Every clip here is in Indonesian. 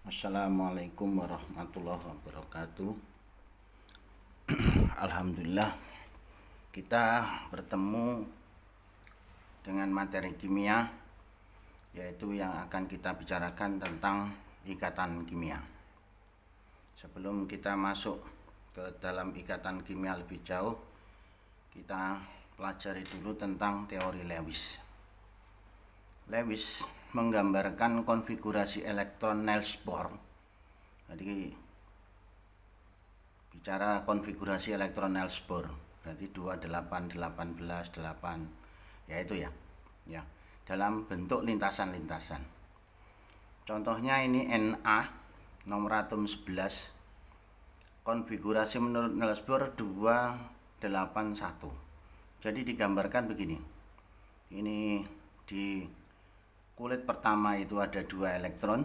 Assalamualaikum warahmatullahi wabarakatuh. Alhamdulillah kita bertemu dengan materi kimia, yaitu yang akan kita bicarakan tentang ikatan kimia. Sebelum kita masuk ke dalam ikatan kimia lebih jauh, kita pelajari dulu tentang teori Lewis. Lewis menggambarkan konfigurasi elektron Niels Bohr. Jadi bicara konfigurasi elektron Niels Bohr berarti 28 18 8 ya itu ya. Ya, dalam bentuk lintasan-lintasan. Contohnya ini Na nomor atom 11. Konfigurasi menurut Niels Bohr 281. Jadi digambarkan begini. Ini di kulit pertama itu ada 2 elektron.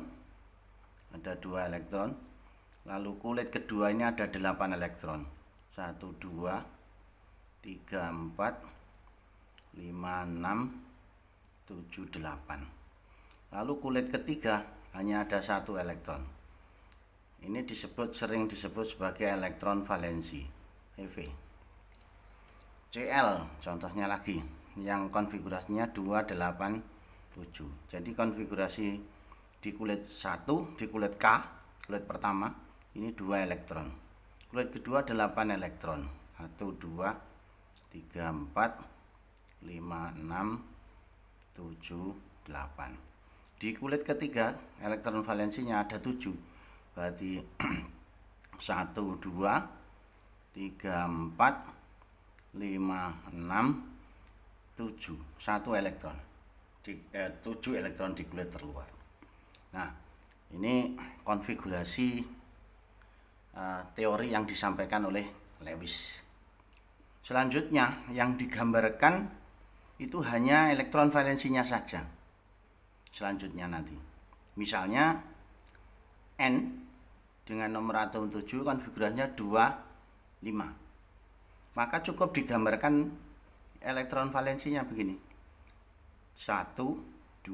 Lalu kulit kedua ini ada 8 elektron. 1 2 3 4 5 6 7 8. Lalu kulit ketiga hanya ada 1 elektron. Ini sering disebut sebagai elektron valensi, EV. Cl contohnya lagi yang konfigurasinya 287. Jadi konfigurasi di kulit 1, di kulit K, kulit pertama ini 2 elektron. Kulit kedua 8 elektron. 1 2 3 4 5 6 7 8. Di kulit ketiga elektron valensinya ada 7. Berarti 1 2 3 4 5 6 7. 1 elektron. 7 elektron di kulit terluar. Nah, ini konfigurasi teori yang disampaikan oleh Lewis. Selanjutnya yang digambarkan itu hanya elektron valensinya saja. Selanjutnya nanti, misalnya N dengan nomor atom 7 konfigurasinya 2 5. Maka cukup digambarkan elektron valensinya begini. 1 2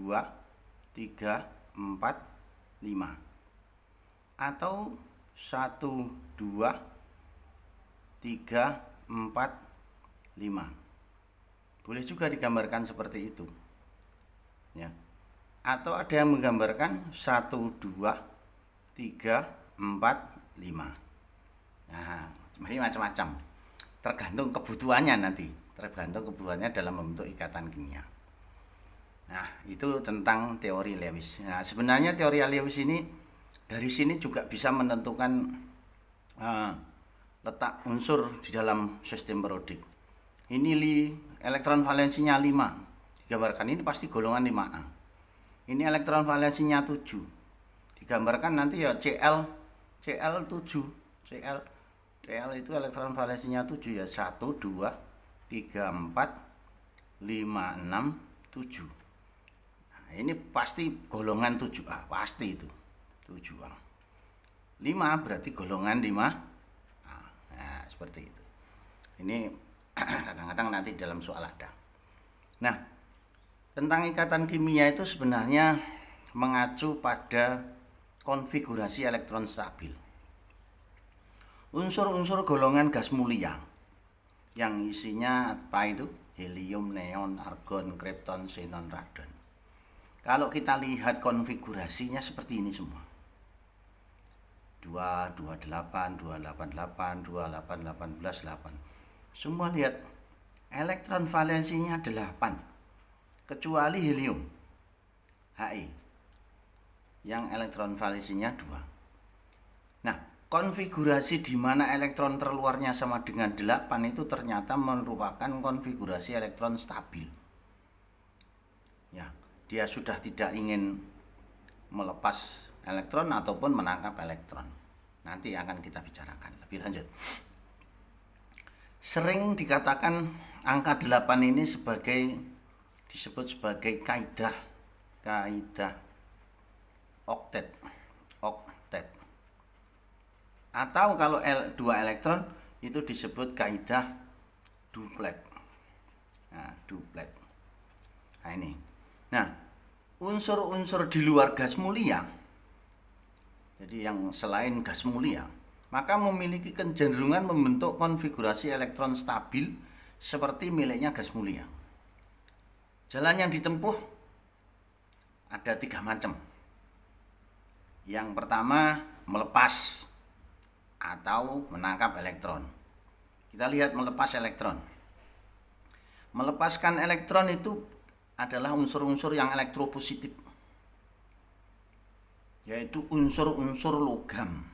3 4 5 atau 1 2 3 4 5. Boleh juga digambarkan seperti itu. Ya. Atau ada yang menggambarkan 1 2 3 4 5. Nah, ini macam-macam. Tergantung kebutuhannya nanti. Tergantung kebutuhannya dalam membentuk ikatan kimia. Nah, itu tentang teori Lewis. Nah, sebenarnya teori Lewis ini dari sini juga bisa menentukan letak unsur di dalam sistem periodik. Ini elektron valensinya 5. Digambarkan ini pasti golongan 5A. Ini elektron valensinya 7. Digambarkan nanti ya Cl 7. Cl itu elektron valensinya 7 ya. 1 2 3 4 5 6 7. Ini pasti golongan 7A, pasti itu 7A. 5 berarti golongan 5A. Nah, seperti itu. Ini kadang-kadang nanti dalam soal ada. Nah, tentang ikatan kimia itu sebenarnya mengacu pada konfigurasi elektron stabil. Unsur-unsur golongan gas mulia yang isinya apa itu? Helium, neon, argon, kripton, xenon, radon. Kalau kita lihat konfigurasinya seperti ini semua. 228, 288, 28, 18, 8. Semua lihat elektron valensinya 8. Kecuali helium, He, yang elektron valensinya 2. Nah, konfigurasi di mana elektron terluarnya sama dengan 8 itu ternyata merupakan konfigurasi elektron stabil. Ya, dia sudah tidak ingin melepas elektron ataupun menangkap elektron. Nanti akan kita bicarakan lebih lanjut. Sering dikatakan angka 8 ini disebut sebagai kaidah oktet. Atau kalau 2 elektron itu disebut kaidah duplet. Nah, duplet. Nah, ini. Nah, unsur-unsur di luar gas mulia jadi yang selain gas mulia, maka memiliki kecenderungan membentuk konfigurasi elektron stabil seperti miliknya gas mulia. Jalan yang ditempuh ada 3 macam. Yang pertama, melepas atau menangkap elektron. Kita lihat melepas elektron. Melepaskan elektron itu adalah unsur-unsur yang elektropositif, yaitu unsur-unsur logam.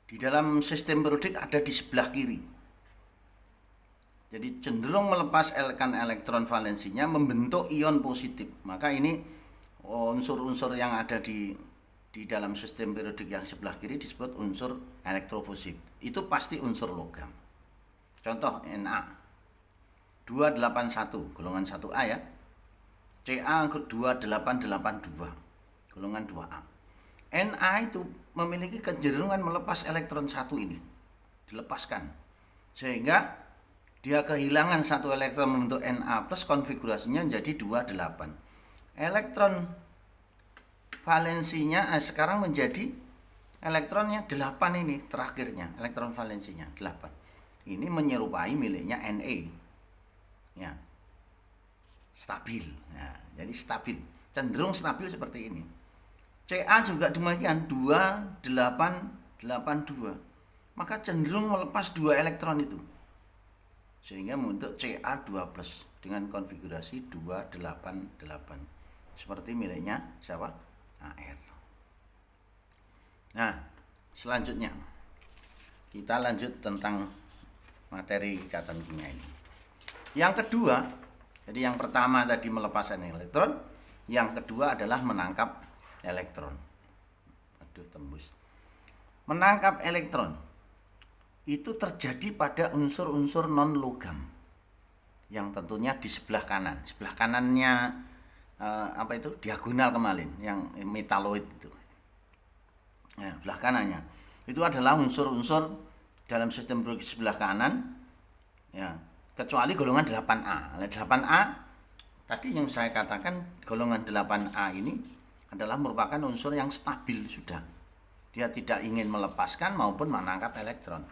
Di dalam sistem periodik ada di sebelah kiri. Jadi cenderung melepaskan elektron valensinya membentuk ion positif. Maka ini unsur-unsur yang ada di dalam sistem periodik yang sebelah kiri disebut unsur elektropositif. Itu pasti unsur logam. Contoh Na 281 golongan 1A ya. Ca 2882 golongan 2A. Na itu memiliki kecenderungan melepas elektron 1 ini. Dilepaskan. Sehingga dia kehilangan 1 elektron membentuk Na plus, konfigurasinya menjadi 28. Elektron valensinya sekarang menjadi elektronnya 8 ini terakhirnya, elektron valensinya 8. Ini menyerupai miliknya Na. Ya. Stabil. Nah, jadi stabil. Cenderung stabil seperti ini. Ca juga demikian 2882. Maka cenderung melepas 2 elektron itu. Sehingga membentuk Ca2+ dengan konfigurasi 288. Seperti miliknya siapa? Ar. Nah, selanjutnya kita lanjut tentang materi ikatan kimia ini. Yang kedua, jadi yang pertama tadi melepaskan elektron, yang kedua adalah menangkap elektron. Aduh, tembus. Menangkap elektron itu terjadi pada unsur-unsur non logam yang tentunya di sebelah kanan. Sebelah kanannya diagonal kemarin, yang metaloid itu. Nah, sebelah kanannya itu adalah unsur-unsur dalam sistem periode sebelah kanan, ya, kecuali golongan 8A. 8A tadi yang saya katakan, golongan 8A ini adalah merupakan unsur yang stabil sudah. Dia tidak ingin melepaskan maupun menangkap elektron.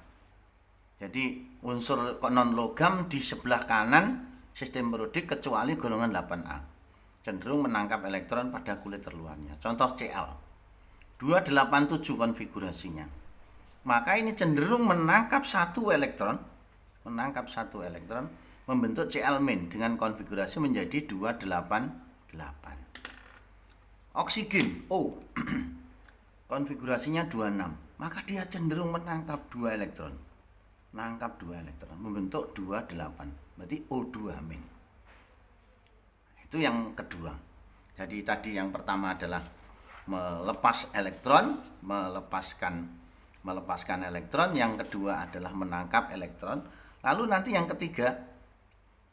Jadi unsur non logam di sebelah kanan sistem periodik kecuali golongan 8A cenderung menangkap elektron pada kulit terluarnya. Contoh Cl 287 konfigurasinya. Maka ini cenderung menangkap satu elektron, membentuk Cl- dengan konfigurasi menjadi 288. Oksigen O konfigurasinya 26. Maka dia cenderung menangkap 2 elektron. Membentuk 28. Berarti O2-. Itu yang kedua. Jadi tadi yang pertama adalah melepas elektron, melepaskan elektron. Yang kedua adalah menangkap elektron. Lalu nanti yang ketiga,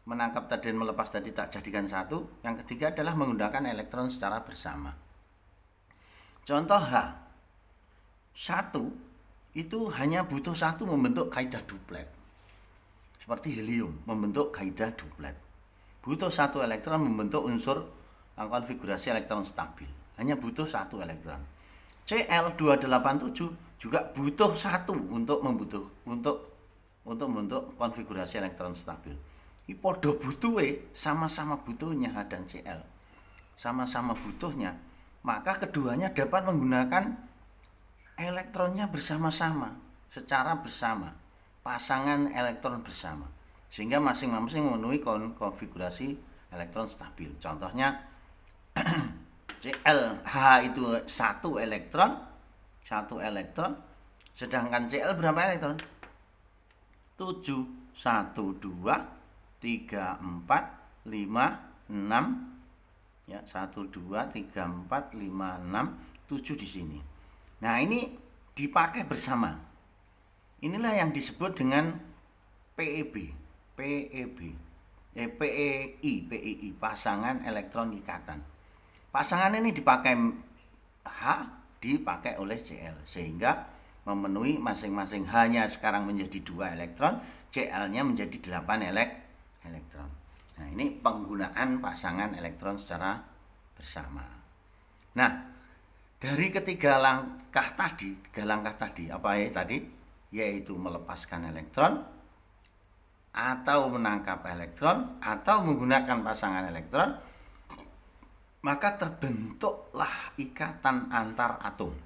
menangkap tadi dan melepas tadi tak jadikan satu. Yang ketiga adalah menggunakan elektron secara bersama. Contoh H1 itu hanya butuh 1 membentuk kaidah duplet. Seperti helium membentuk kaidah duplet. Butuh 1 elektron membentuk unsur konfigurasi elektron stabil. Hanya butuh 1 elektron. Cl287 juga butuh 1 untuk membentuk konfigurasi elektron stabil. Iki padha butuhe, sama-sama butuhnya H dan Cl. Sama-sama butuhnya, maka keduanya dapat menggunakan elektronnya bersama-sama, secara bersama, pasangan elektron bersama. Sehingga masing-masing memenuhi konfigurasi elektron stabil. Contohnya ClH itu 1 elektron, sedangkan Cl berapa elektron? 7, 1, 2, 3, 4, 5, 6. Ya, 1, 2, 3, 4, 5, 6, 7 di sini. Nah, ini dipakai bersama. Inilah yang disebut dengan PEI, pasangan elektron ikatan. Pasangan ini dipakai H, dipakai oleh Cl, sehingga memenuhi masing-masing H-nya sekarang menjadi 2 elektron, Cl-nya menjadi 8 elektron. Nah, ini penggunaan pasangan elektron secara bersama. Nah, Dari tiga langkah tadi apa ya tadi? Yaitu melepaskan elektron atau menangkap elektron atau menggunakan pasangan elektron, maka terbentuklah ikatan antar atom.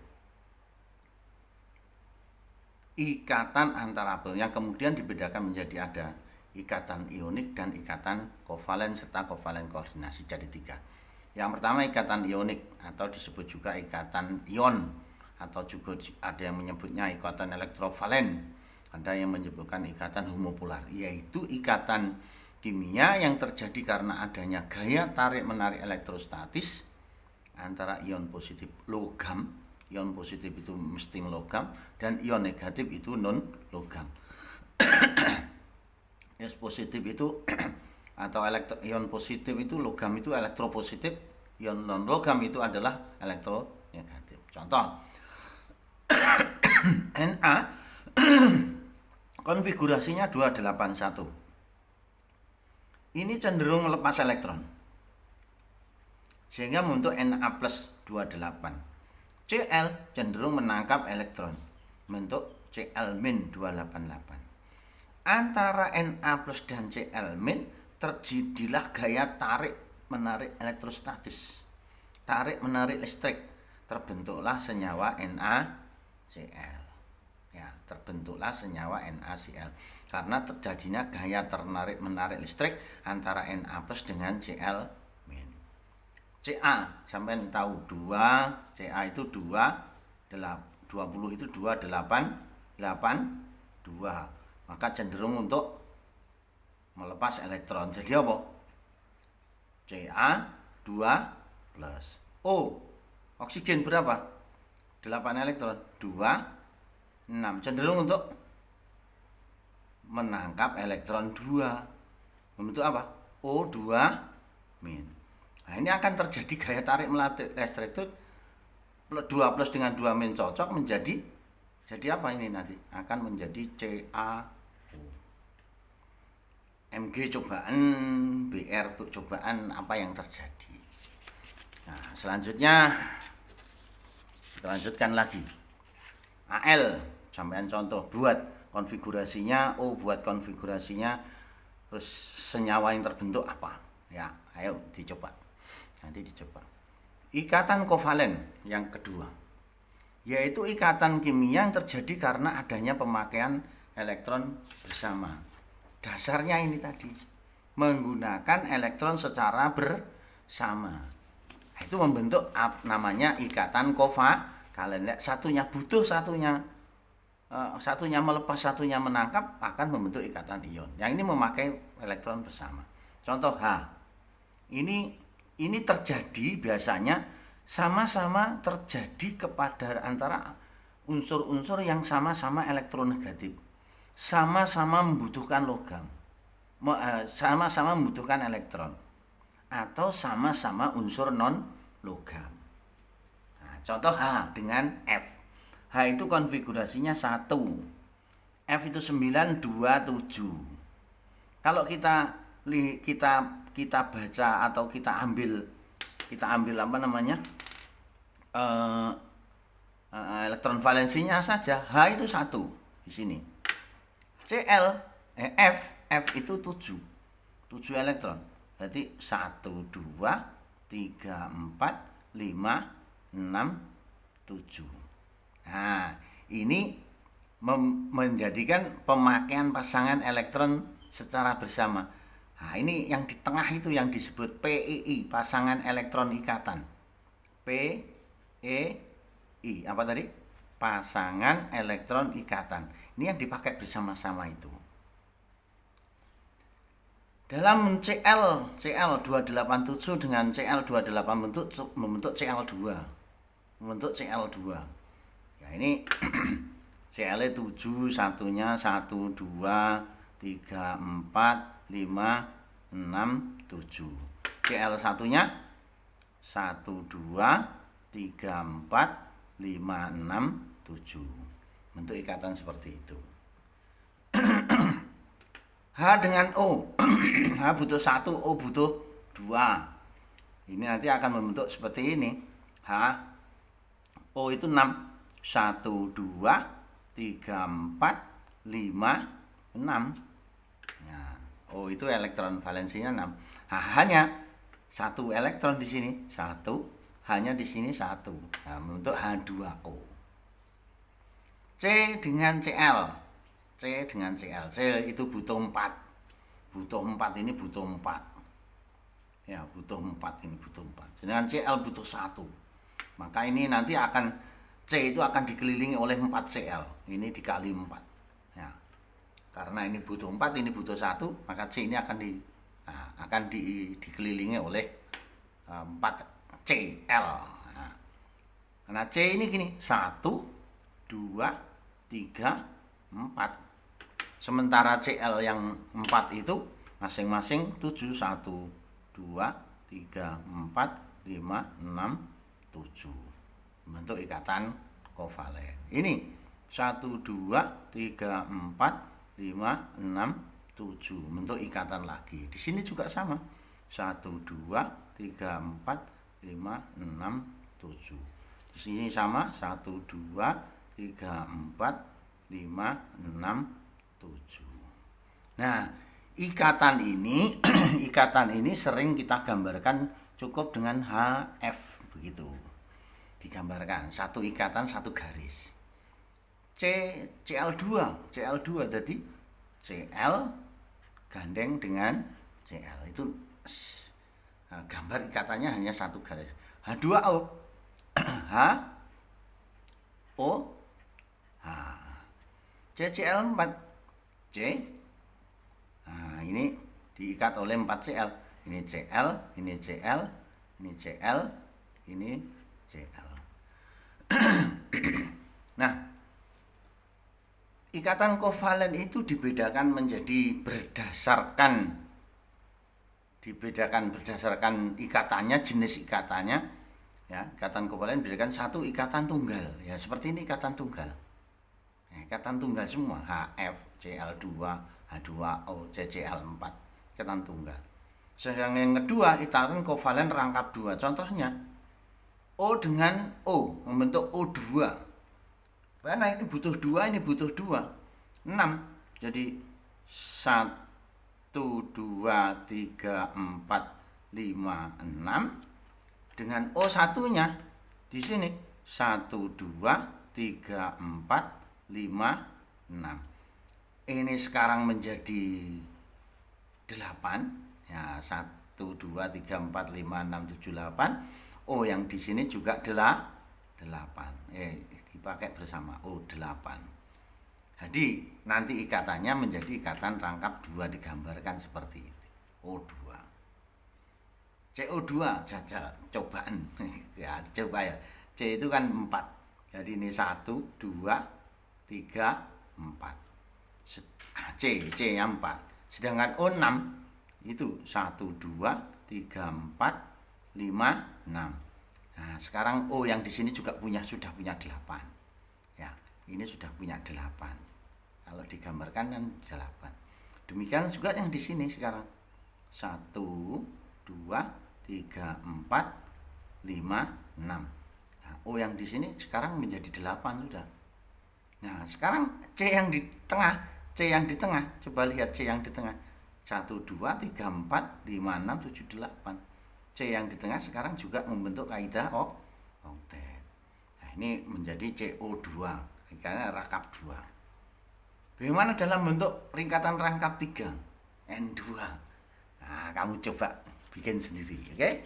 Ikatan antar atom yang kemudian dibedakan menjadi ada ikatan ionik dan ikatan kovalen serta kovalen koordinasi, jadi 3. Yang pertama ikatan ionik atau disebut juga ikatan ion, atau juga ada yang menyebutnya ikatan elektrovalen, ada yang menyebutkan ikatan homopolar, yaitu ikatan kimia yang terjadi karena adanya gaya tarik-menarik elektrostatis antara ion positif logam, ion positif itu mesti logam, dan ion negatif itu non logam. Ion positif itu atau ion positif itu logam itu elektropositif, ion non logam itu adalah elektronegatif. Contoh Na konfigurasinya 281. Ini cenderung melepas elektron sehingga membentuk Na plus 28. Cl cenderung menangkap elektron membentuk Cl min 288. Antara Na plus dan Cl min terjadilah gaya tarik menarik elektrostatis, tarik menarik listrik, terbentuklah senyawa NaCl. Ya, terbentuklah senyawa NaCl karena terjadinya gaya tarik menarik listrik antara Na plus dengan Cl min. Ca sampai tahu 2, Ca itu 2, 20 itu 2, 8, 2. Maka cenderung untuk melepas elektron. Jadi apa? Ca 2 plus O. Oksigen berapa? 8 elektron. 2, 6. Cenderung untuk menangkap elektron 2. Membentuk apa? O2 min. Nah, ini akan terjadi gaya tarik menarik listrik itu 2 plus dengan 2 min cocok menjadi apa ini nanti? Akan menjadi CaO. Mg cobaan, Br cobaan, apa yang terjadi. Nah, selanjutnya kita lanjutkan lagi. Al, sampean contoh buat konfigurasinya, O buat konfigurasinya, terus senyawa yang terbentuk apa? Ya, ayo dicoba. Nanti dicoba. Ikatan kovalen yang kedua, yaitu ikatan kimia yang terjadi karena adanya pemakaian elektron bersama. Dasarnya ini tadi, menggunakan elektron secara bersama. Itu membentuk namanya ikatan kovalen. Satunya butuh, satunya melepas, satunya menangkap, akan membentuk ikatan ion. Yang ini memakai elektron bersama. Contoh H. Ini terjadi biasanya sama-sama terjadi kepada antara unsur-unsur yang sama-sama elektronegatif, sama-sama membutuhkan logam, sama-sama membutuhkan elektron, atau sama-sama unsur non logam. Nah, contoh H dengan F. H itu konfigurasinya 1, F itu 9, 2, 7. Kalau kita baca atau kita ambil apa namanya, elektron valensinya saja, H itu 1 di sini. F itu 7 elektron. Berarti 1, 2, 3, 4, 5, 6, 7. Nah, ini menjadikan pemakaian pasangan elektron secara bersama. Nah, ini yang di tengah itu yang disebut PEI, pasangan elektron ikatan. PEI, apa tadi? Pasangan elektron ikatan. Ini yang dipakai bersama-sama itu. Dalam Cl287 dengan Cl28 membentuk Cl2. Ya, ini Cl7 satunya 1, 2, 3, 4, 5, 6, 7. Cl satunya 1, 2, 3, 4, 5, 6, 7. Bentuk ikatan seperti itu. H dengan O. H butuh 1, O butuh 2. Ini nanti akan membentuk seperti ini. H O itu 6. 1, 2, 3, 4, 5, 6. Nah, O itu elektron valensinya 6. Nah, hanya satu elektron di sini, satu, hanya di sini satu. Nah, membentuk H2O. C dengan Cl. C dengan Cl. C itu butuh 4. Butuh 4 ini butuh 4. Ya, butuh 4 ini butuh 4. Sedangkan Cl butuh 1. Maka ini nanti akan C itu akan dikelilingi oleh 4 Cl. Ini dikali 4. Ya. Karena ini butuh 4, ini butuh 1, maka C ini akan dikelilingi oleh 4 Cl. Nah, karena C ini gini, 1, 2, 3, 4. Sementara Cl yang 4 itu masing-masing 7, 1, 2, 3, 4, 5, 6, 7. Bentuk ikatan kovalen. Ini 1, 2, 3, 4, 5, 6, 7. Bentuk ikatan lagi. Di sini juga sama. 1, 2, 3, 4, 5, 6, 7. Di sini sama. 1, 2, 3, 4, 5, 6, 7. Nah, ikatan ini sering kita gambarkan cukup dengan HF begitu. Digambarkan satu ikatan satu garis. Cl2 tadi Cl gandeng dengan Cl itu gambar ikatannya hanya satu garis. H2O H O H CCl4 C. Nah, ini diikat oleh 4 Cl. Ini Cl, ini Cl, ini Cl, ini Cl. Nah, ikatan kovalen itu dibedakan berdasarkan ikatannya, jenis ikatannya. Ya, ikatan kovalen dibedakan satu ikatan tunggal. Ya, seperti ini ikatan tunggal. Ya, ikatan tunggal semua, HF, Cl2, H2O, CCl4, ikatan tunggal. Sedangkan yang kedua, ikatan kovalen rangkap 2. Contohnya O dengan O membentuk O2. Karena ini butuh 2, ini butuh 2. 6. Jadi 1, 2, 3, 4, 5, 6. Dengan O satunya di sini 1, 2, 3, 4, 5, 6. Ini sekarang menjadi 8. Ya, 1, 2, 3, 4, 5, 6, 7, 8. O yang di sini juga 8. Dipakai bersama O8. Jadi nanti ikatannya menjadi ikatan rangkap 2 digambarkan seperti itu. O2. CO2 jajal cobaan. Ya, coba ya. C itu kan 4. Jadi ini 1, 2, 3, 4. C yang 4. Sedangkan O6 itu 1, 2, 3, 4, 5, 6. Nah, sekarang O yang di sini juga sudah punya 8. Ya, ini sudah punya 8. Kalau digambarkan kan 8. Demikian juga yang di sini sekarang. 1, 2, 3, 4, 5, 6. Nah, O yang di sini sekarang menjadi 8 sudah. Nah, sekarang C yang di tengah, coba lihat C yang di tengah. 1, 2, 3, 4, 5, 6, 7, 8. C yang di tengah sekarang juga membentuk kaidah oktet. Nah, ini menjadi CO2, ringkatan rangkap 2. Bagaimana dalam bentuk ringkatan rangkap 3? N2. Nah, kamu coba bikin sendiri, oke?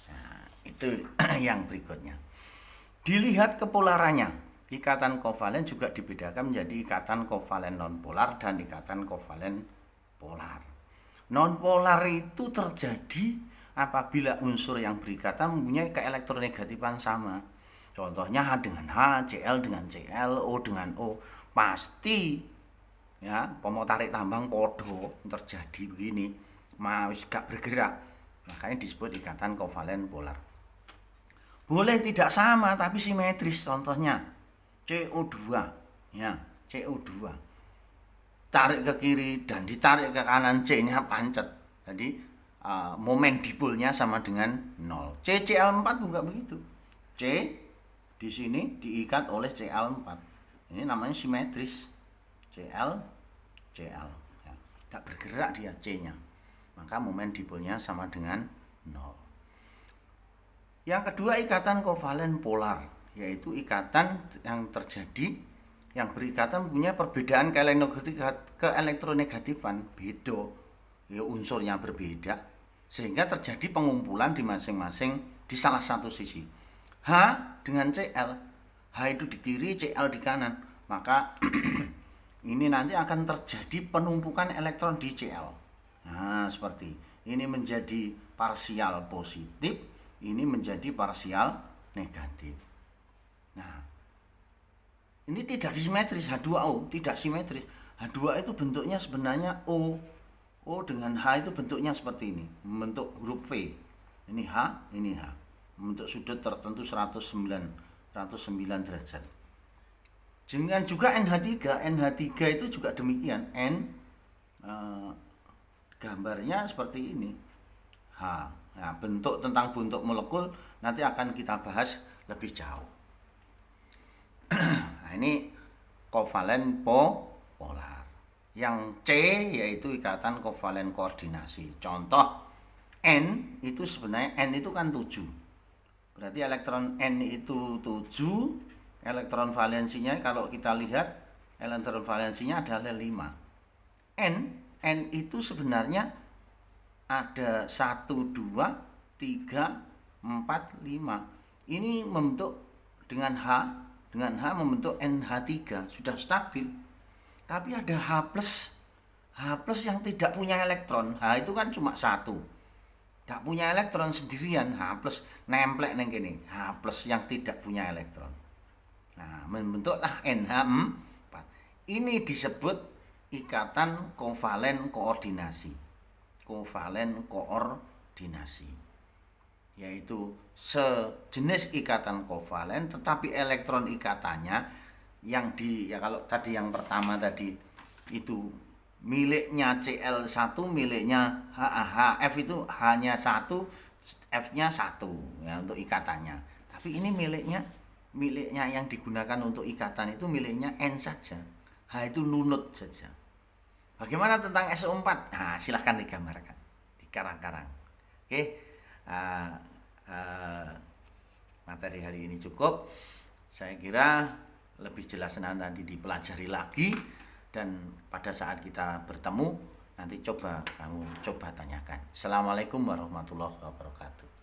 Nah, itu yang berikutnya. Dilihat kepolarannya. Ikatan kovalen juga dibedakan menjadi ikatan kovalen nonpolar dan ikatan kovalen polar. Nonpolar itu terjadi apabila unsur yang berikatan mempunyai keelektronegatifan sama. Contohnya H dengan H, Cl dengan Cl, O dengan O. Pasti ya, pomo tarik tambang podo terjadi begini, wis gak bergerak. Makanya disebut ikatan kovalen polar. Boleh tidak sama tapi simetris, contohnya CO2 ya, CO2. Tarik ke kiri dan ditarik ke kanan, C-nya pancet. Jadi momen dipolnya sama dengan 0. CCl4 juga begitu. C Di sini diikat oleh Cl4. Ini namanya simetris. Cl, Cl. Ya, tidak bergerak dia C-nya. Maka momen dipolnya sama dengan 0. Yang kedua ikatan kovalen polar, yaitu ikatan yang terjadi yang berikatan punya perbedaan keelektronegatifan, beda. Ya, unsurnya berbeda sehingga terjadi pengumpulan di masing-masing di salah satu sisi. H dengan Cl, H itu di kiri, Cl di kanan, maka ini nanti akan terjadi penumpukan elektron di Cl. Nah, seperti ini menjadi parsial positif, ini menjadi parsial negatif. Nah, ini tidak simetris, H2O tidak simetris. H2 itu bentuknya sebenarnya O. O dengan H itu bentuknya seperti ini, membentuk huruf V. Ini H, ini H. Membentuk sudut tertentu 109 derajat. Dengan juga NH3 itu juga demikian. Gambarnya seperti ini. H. Nah, tentang bentuk molekul nanti akan kita bahas lebih jauh. Nah, ini kovalen polar. Yang C yaitu ikatan kovalen koordinasi. Contoh N itu sebenarnya N itu kan 7. Berarti elektron N itu 7, elektron valensinya kalau kita lihat elektron valensinya adalah 5. N itu sebenarnya ada 1, 2, 3, 4, 5. Ini membentuk dengan H membentuk NH3, sudah stabil. Tapi ada H plus yang tidak punya elektron. H itu kan cuma 1. Tidak punya elektron sendirian. H plus nemplek neng gini. H plus yang tidak punya elektron. Nah, membentuklah NH4. Ini disebut ikatan kovalen koordinasi. Kovalen koordinasi. Yaitu sejenis ikatan kovalen tetapi elektron ikatannya yang kalau tadi yang pertama tadi itu miliknya Cl1, miliknya HF itu hanya 1, F-nya 1 ya untuk ikatannya. Tapi ini miliknya yang digunakan untuk ikatan itu miliknya N saja. H itu nunut saja. Bagaimana tentang SO4? Nah, silahkan digambarkan di karang-karang. Oke. Materi hari ini cukup. Saya kira lebih jelas nanti dipelajari lagi, dan pada saat kita bertemu nanti kamu coba tanyakan. Assalamualaikum warahmatullahi wabarakatuh.